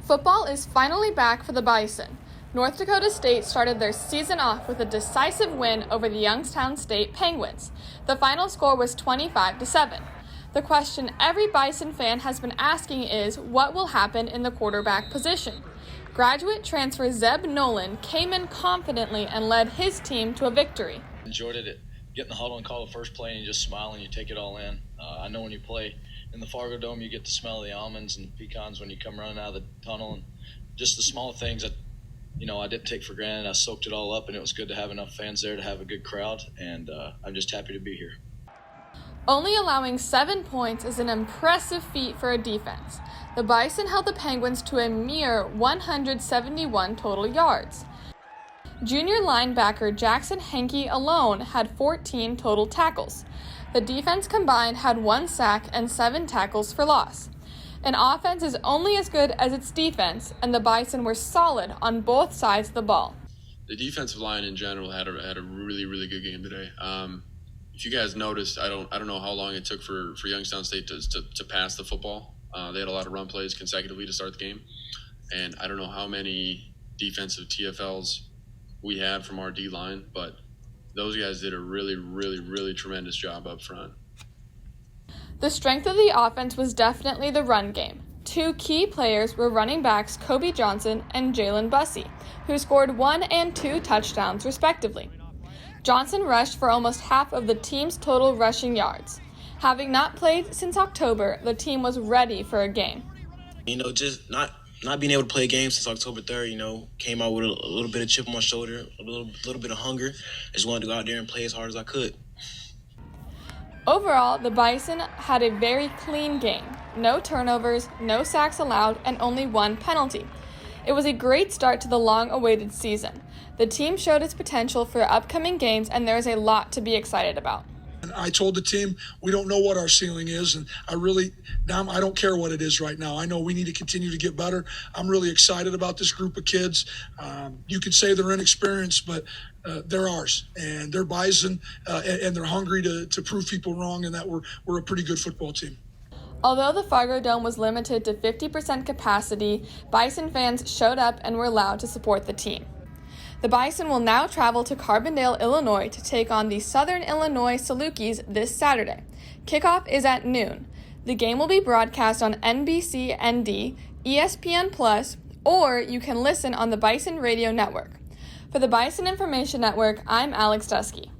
Football is finally back for the Bison. North Dakota State started their season off with a decisive win over the Youngstown State Penguins. The final score was 25-7. The question every Bison fan has been asking is, what will happen in the quarterback position? Graduate transfer Zeb Nolan came in confidently and led his team to a victory. Enjoyed it. Get in the huddle and call the first play and you just smile and you take it all in. I know when you play in the Fargo Dome, you get the smell of the almonds and pecans when you come running out of the tunnel, and just the small things that, I didn't take for granted. I soaked it all up, and it was good to have enough fans there to have a good crowd, and I'm just happy to be here. Only allowing 7 points is an impressive feat for a defense. The Bison held the Penguins to a mere 171 total yards. Junior linebacker Jackson Henke alone had 14 total tackles. The defense combined had 1 sack and 7 tackles for loss. An offense is only as good as its defense, and the Bison were solid on both sides of the ball. The defensive line in general had a really, really good game today. If you guys noticed, I don't know how long it took for Youngstown State to pass the football. They had a lot of run plays consecutively to start the game, and I don't know how many defensive TFLs we had from our D-line, but those guys did a really, really, really tremendous job up front. The strength of the offense was definitely the run game. 2 key players were running backs Kobe Johnson and Jalen Bussey, who scored 1 and 2 touchdowns respectively. Johnson rushed for almost half of the team's total rushing yards. Having not played since October, the team was ready for a game. Just not being able to play a game since October 3rd, came out with a little bit of chip on my shoulder, a little bit of hunger. I just wanted to go out there and play as hard as I could. Overall, the Bison had a very clean game. No turnovers, no sacks allowed, and only 1 penalty. It was a great start to the long-awaited season. The team showed its potential for upcoming games, and there is a lot to be excited about. And I told the team, we don't know what our ceiling is, and I don't care what it is right now. I know we need to continue to get better. I'm really excited about this group of kids. You could say they're inexperienced, but they're ours, and they're Bison, and they're hungry to prove people wrong, and that we're a pretty good football team. Although the Fargo Dome was limited to 50% capacity, Bison fans showed up and were allowed to support the team. The Bison will now travel to Carbondale, Illinois to take on the Southern Illinois Salukis this Saturday. Kickoff is at noon. The game will be broadcast on NBC ND, ESPN+, or you can listen on the Bison Radio Network. For the Bison Information Network, I'm Alex Dusky.